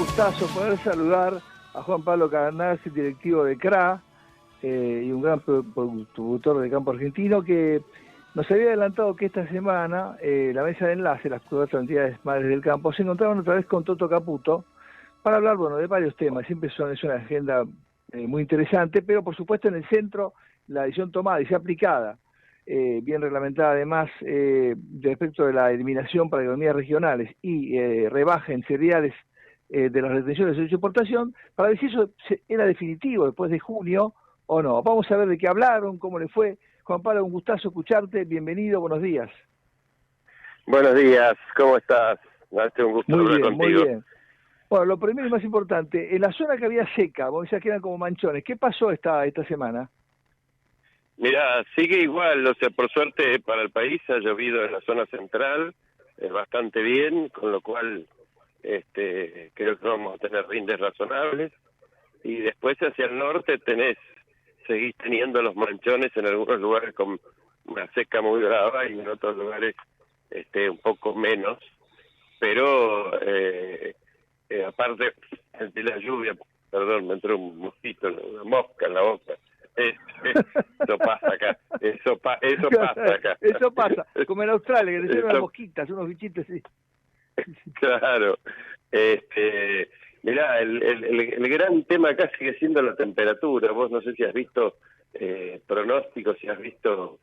gustazo poder saludar a Juan Pablo Cabanazzi, directivo de CRA, y un gran productor de campo argentino, que nos había adelantado que esta semana la mesa de enlace, las 4 entidades madres del campo, se encontraban otra vez con Toto Caputo para hablar, bueno, de varios temas. Siempre es una agenda muy interesante, pero por supuesto en el centro la decisión tomada y sea aplicada, bien reglamentada además, respecto de la eliminación para economías regionales y rebaja en cereales de las retenciones de servicio de exportación, para ver si eso era definitivo después de junio o no. Vamos a ver de qué hablaron, cómo le fue. Juan Pablo, un gustazo escucharte, bienvenido, buenos días. Buenos días, ¿cómo estás? Un gusto hablar contigo. Muy bien. Bueno, lo primero y más importante, en la zona que había seca, vos decías que eran como manchones, ¿qué pasó esta semana? Mirá, sigue igual, o sea, por suerte para el país ha llovido en la zona central bastante bien, con lo cual creo que vamos a tener rindes razonables, y después hacia el norte seguís teniendo los manchones en algunos lugares con una seca muy brava y en otros lugares un poco menos, pero aparte de la lluvia, perdón, me entró un mosquito, una mosca en la boca. Eso pasa acá, eso pasa acá. Eso pasa, como en Australia, que te llevan unas mosquitas, unos bichitos así. Claro. Mirá, el gran tema acá sigue siendo la temperatura. Vos no sé si has visto pronósticos, si has visto...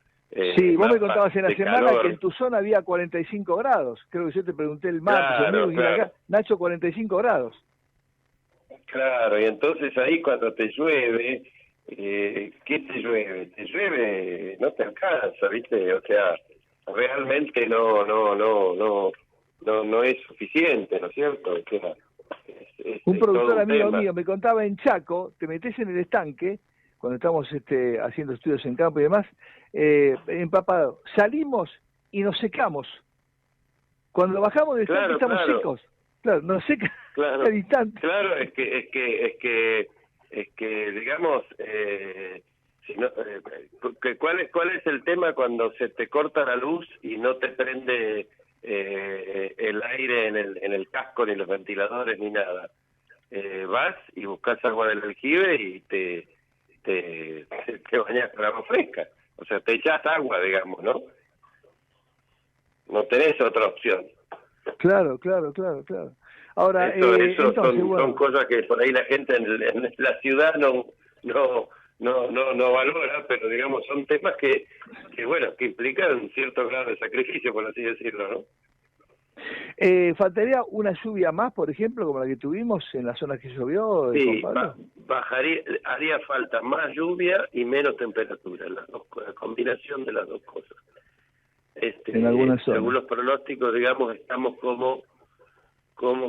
sí, vos me contabas en la semana calor. que en tu zona había 45 grados. Creo que yo te pregunté el martes, Claro. Acá, Nacho, 45 grados. Claro, y entonces ahí cuando te llueve, ¿qué te llueve? Te llueve, no te alcanza, ¿viste? O sea, realmente no es suficiente, ¿no es cierto? O sea, un productor amigo tema. mío me contaba en Chaco, te metés en el estanque, cuando estamos haciendo estudios en campo y demás, empapado, salimos y nos secamos. Cuando bajamos del estanque estamos secos. Claro, nos seca al instante. Claro, es que digamos, si no, ¿cuál es el tema cuando se te corta la luz y no te prende el aire en el casco, ni los ventiladores, ni nada? Vas y buscas agua del aljibe y te bañas con agua fresca. O sea, te echas agua, digamos, ¿no? No tenés otra opción. Claro. Ahora, eso entonces, son cosas que por ahí la gente en la ciudad no valora, pero digamos son temas que implican un cierto grado de sacrificio, por así decirlo, ¿no? ¿Faltaría una lluvia más, por ejemplo, como la que tuvimos en la zona que llovió? Sí, haría falta más lluvia y menos temperatura, la combinación de las dos cosas. En algunas zonas. Según los pronósticos, digamos, estamos como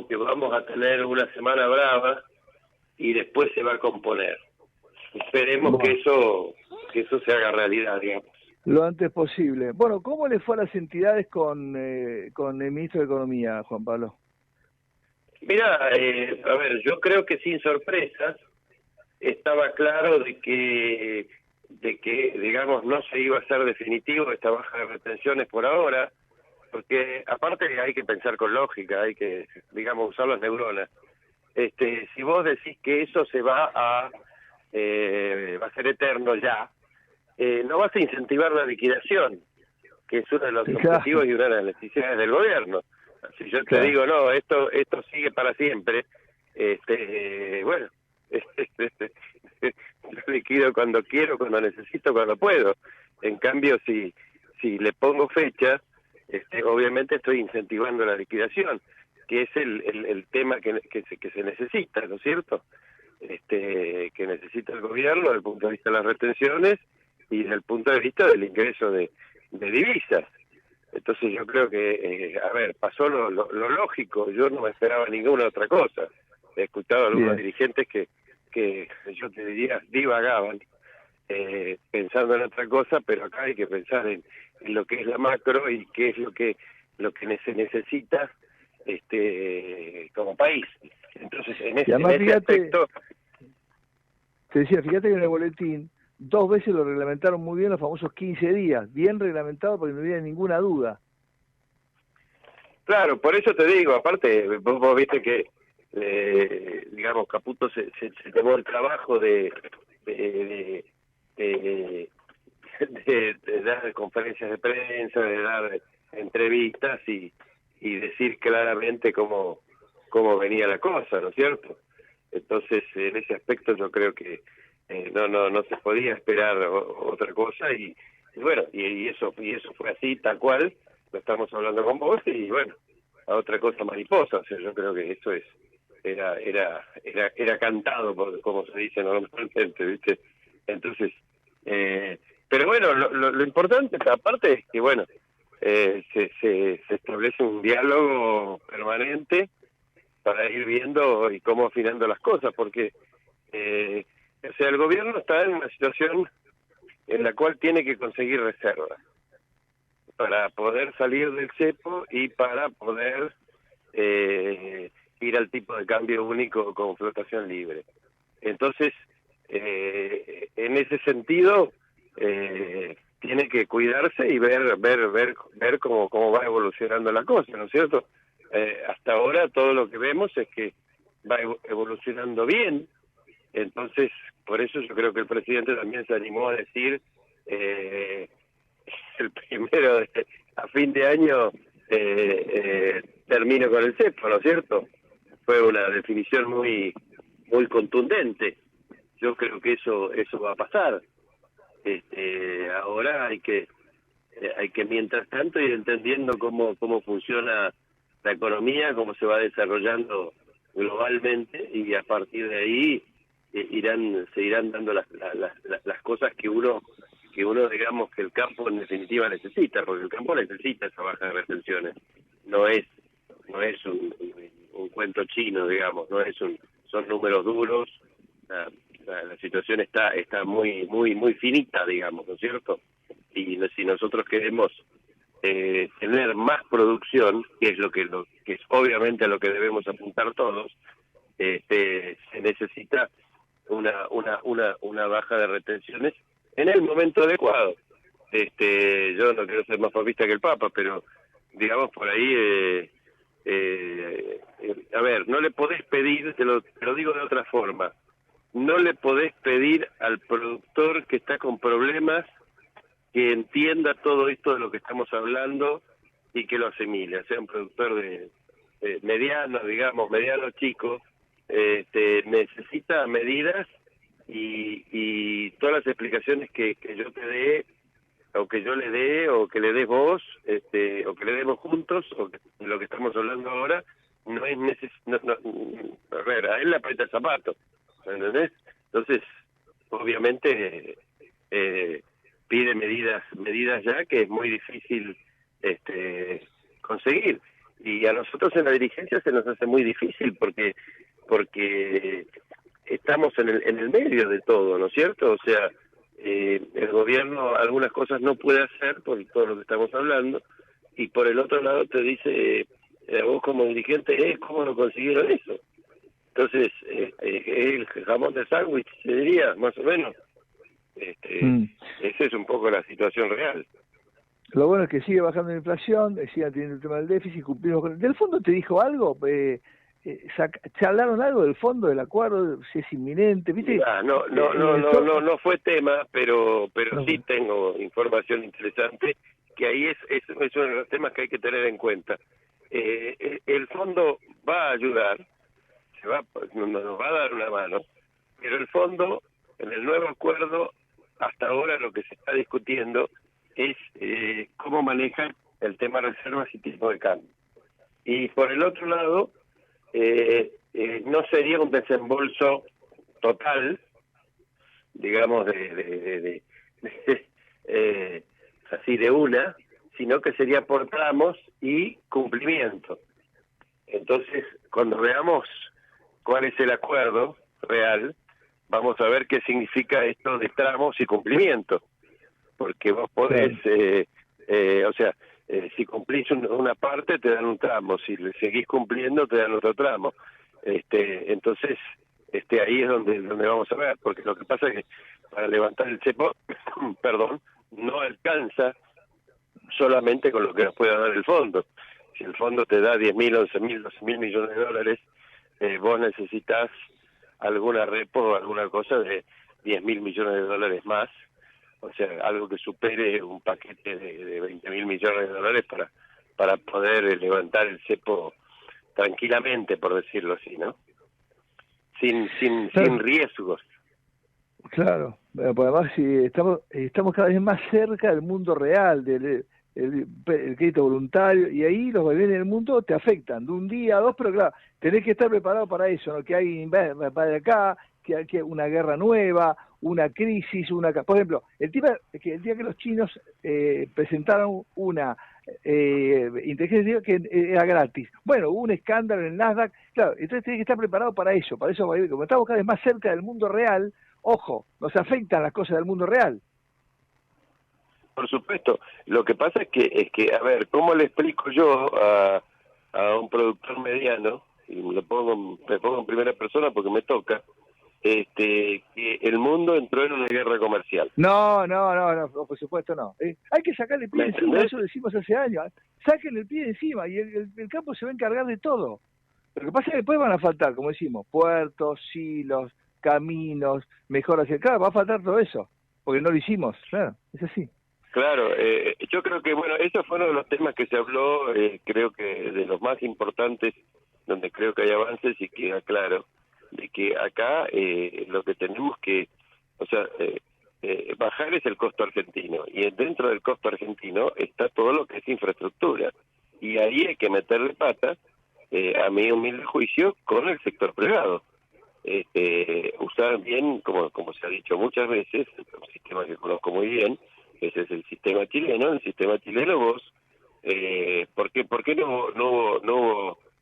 que vamos a tener una semana brava y después se va a componer. Esperemos que eso se haga realidad, digamos. Lo antes posible. Bueno, ¿cómo le fue a las entidades con el ministro de Economía, Juan Pablo? Mira, a ver, yo creo que sin sorpresas estaba claro de que digamos no se iba a hacer definitivo esta baja de retenciones por ahora, porque aparte hay que pensar con lógica, hay que, digamos, usar las neuronas. Si vos decís que eso se va a ser eterno ya, no vas a incentivar la liquidación, que es uno de los objetivos y una de las necesidades del gobierno. Si yo te digo, no, esto sigue para siempre, bueno, yo liquido cuando quiero, cuando necesito, cuando puedo. En cambio, si le pongo fecha, obviamente estoy incentivando la liquidación, que es el tema que se necesita, ¿no es cierto? Que necesita el gobierno desde el punto de vista de las retenciones y desde el punto de vista del ingreso de divisas. Entonces yo creo que, pasó lo lógico, yo no me esperaba ninguna otra cosa. He escuchado a algunos dirigentes que yo te diría divagaban pensando en otra cosa, pero acá hay que pensar en lo que es la macro y qué es lo que se necesita como país. Entonces en ese aspecto... Te decía, fíjate que en el boletín 2 veces lo reglamentaron muy bien, los famosos 15 días, bien reglamentado porque no había ninguna duda. Claro, por eso te digo, aparte, vos viste que digamos, Caputo se tomó el trabajo de, de, de dar conferencias de prensa, de dar entrevistas y decir claramente cómo venía la cosa, ¿no es cierto? Entonces, en ese aspecto yo creo que no se podía esperar otra cosa y bueno, y eso fue así, tal cual, lo estamos hablando con vos y bueno, a otra cosa mariposa, o sea, yo creo que eso era cantado, como se dice normalmente, ¿viste? Entonces, pero bueno, lo importante, aparte, es que, bueno, se establece un diálogo permanente para ir viendo y cómo afinando las cosas, porque, o sea, el gobierno está en una situación en la cual tiene que conseguir reservas para poder salir del cepo y para poder ir al tipo de cambio único con flotación libre. Entonces, en ese sentido, tiene que cuidarse y ver cómo va evolucionando la cosa, ¿no es cierto? Hasta ahora todo lo que vemos es que va evolucionando bien, entonces por eso yo creo que el presidente también se animó a decir el primero a fin de año termino con el cepo, ¿no es cierto? Fue una definición muy contundente. Yo creo que eso va a pasar. Ahora hay que mientras tanto ir entendiendo cómo funciona la economía, cómo se va desarrollando globalmente y a partir de ahí se irán dando las cosas que uno digamos que el campo en definitiva necesita, porque el campo necesita esa baja de retenciones. No es un cuento chino, digamos, son números duros. La situación está muy finita, digamos, ¿no es cierto? Y si nosotros queremos tener más producción, que es obviamente a lo que debemos apuntar todos, se necesita una baja de retenciones en el momento adecuado. Yo no quiero ser más papista que el Papa, pero digamos por ahí, a ver, no le podés pedir, te lo digo de otra forma, no le podés pedir al productor que está con problemas que entienda todo esto de lo que estamos hablando y que lo asimile, sea un productor de mediano, digamos, mediano chico, necesita medidas y todas las explicaciones que yo te dé, o que yo le dé, o que le des vos, o que le demos juntos, o que lo que estamos hablando ahora, no es a ver, a él le aprieta el zapato, ¿entendés? Entonces, obviamente, pide medidas ya que es muy difícil conseguir. Y a nosotros en la dirigencia se nos hace muy difícil porque estamos en el medio de todo, ¿no es cierto? O sea, el gobierno algunas cosas no puede hacer por todo lo que estamos hablando, y por el otro lado te dice, vos como dirigente, ¿cómo lo consiguieron eso? Entonces, el jamón de sándwich, se diría, más o menos. Esa es un poco la situación real. Lo bueno es que sigue bajando la inflación, sigue teniendo el tema del déficit, cumplimos con... ¿Del fondo te dijo algo? ¿Charlaron algo del fondo, del acuerdo? Si es inminente, ¿viste? No fue tema, pero no. Sí tengo información interesante, que ahí es uno de los temas que hay que tener en cuenta. El fondo va a ayudar, nos va a dar una mano, pero el fondo, en el nuevo acuerdo, hasta ahora lo que se está discutiendo es cómo manejar el tema reservas y tipo de cambio. Y por el otro lado, no sería un desembolso total, digamos, así de una, sino que sería por tramos y cumplimiento. Entonces, cuando veamos cuál es el acuerdo real, vamos a ver qué significa esto de tramos y cumplimiento, porque vos podés, o sea, si cumplís una parte te dan un tramo, si le seguís cumpliendo te dan otro tramo. Entonces, ahí es donde vamos a ver, porque lo que pasa es que para levantar el cepo, perdón, no alcanza solamente con lo que nos pueda dar el fondo. Si el fondo te da 10.000, 11.000, 12.000 millones de dólares vos necesitas alguna repo o alguna cosa de 10.000 millones de dólares más, o sea, algo que supere un paquete de 20.000 millones de dólares para poder levantar el cepo tranquilamente, por decirlo así, ¿no? Sin riesgos. Claro, pues además si estamos cada vez más cerca del mundo real, el crédito voluntario, y ahí los vaivenes del mundo te afectan de un día a dos, pero claro, tenés que estar preparado para eso, ¿no? Que alguien va para acá, que hay una guerra nueva, una crisis, por ejemplo, el día que los chinos presentaron una inteligencia que era gratis, bueno, hubo un escándalo en el Nasdaq, claro, entonces tenés que estar preparado para eso, como estamos cada vez más cerca del mundo real, ojo, nos afectan las cosas del mundo real. Por supuesto. Lo que pasa es que a ver, ¿cómo le explico yo a un productor mediano, y me pongo en primera persona porque me toca, que el mundo entró en una guerra comercial? No, por supuesto no. Hay que sacarle el pie ¿Me encima, entendés? eso decimos hace años. Sáquenle el pie encima y el campo se va a encargar de todo. Lo que pasa es que después van a faltar, como decimos, puertos, silos, caminos, mejoras. Claro, va a faltar todo eso, porque no lo hicimos, claro, es así. Claro, yo creo que, bueno, esos fueron los temas que se habló, creo que de los más importantes, donde creo que hay avances y queda claro de que acá lo que tenemos que, o sea, bajar es el costo argentino, y dentro del costo argentino está todo lo que es infraestructura, y ahí hay que meterle pata, a mi humilde juicio, con el sector privado. Usar bien, como se ha dicho muchas veces, un sistema que conozco muy bien, ese es el sistema chileno. El sistema chileno vos, ¿por qué no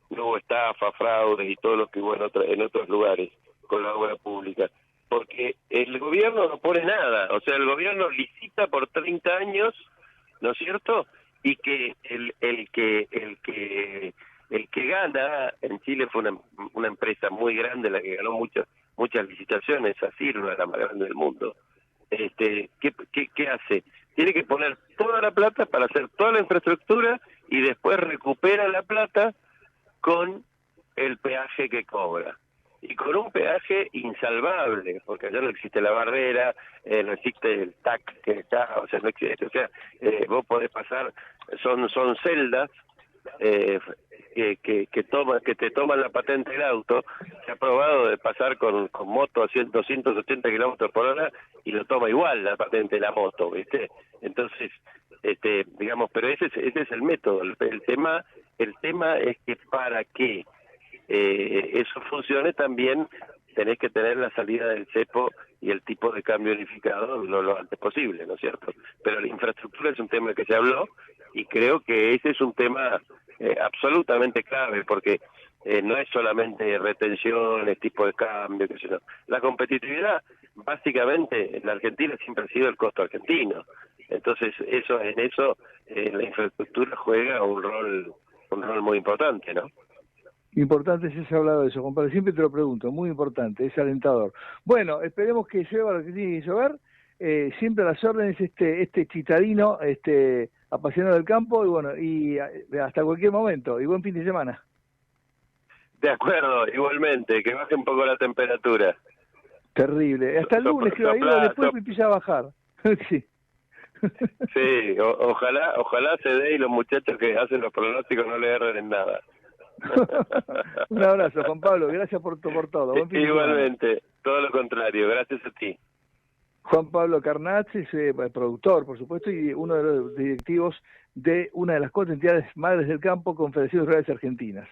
hubo estafa, fraudes y todo lo que hubo en otros lugares con la obra pública? Porque el gobierno no pone nada, o sea, el gobierno licita por 30 años, ¿no es cierto? Y que el que gana, en Chile fue una empresa muy grande la que ganó muchas licitaciones, así, una de las más grandes del mundo. ¿Qué hace? Tiene que poner toda la plata para hacer toda la infraestructura y después recupera la plata con el peaje que cobra. Y con un peaje insalvable, porque allá no existe la barrera, no existe el TAC que está, o sea, no existe, o sea, vos podés pasar, son celdas que te toman la patente del auto. Se ha probado de pasar con moto a 280 kilómetros por hora y lo toma igual la patente de la moto, ¿viste? Entonces, digamos, pero ese es el método. El tema es que para que eso funcione también tenés que tener la salida del cepo y el tipo de cambio unificado lo antes posible, ¿no es cierto? Pero la infraestructura es un tema que se habló y creo que ese es un tema absolutamente clave, porque no es solamente retenciones, tipo de cambio, qué sé yo. La competitividad, básicamente, en la Argentina siempre ha sido el costo argentino. Entonces, en eso la infraestructura juega un rol muy importante, ¿no? Importante si se ha hablado de eso, compadre. Siempre te lo pregunto, muy importante, es alentador. Bueno, esperemos que llueva lo que tiene que llover. Siempre a las órdenes, este chitadino, apasionado del campo, y bueno, y hasta cualquier momento. Y buen fin de semana. De acuerdo, igualmente, que baje un poco la temperatura. Terrible. Hasta el lunes, creo, ahí después me empieza a bajar. Sí. Sí, ojalá se dé y los muchachos que hacen los pronósticos no le erren en nada. Un abrazo, Juan Pablo, gracias por todo. Buen fin Igualmente, todo lo contrario, gracias a ti. Juan Pablo Carnaz es productor, por supuesto, y uno de los directivos de una de las cuatro entidades madres del campo, Confederaciones Rurales Argentinas.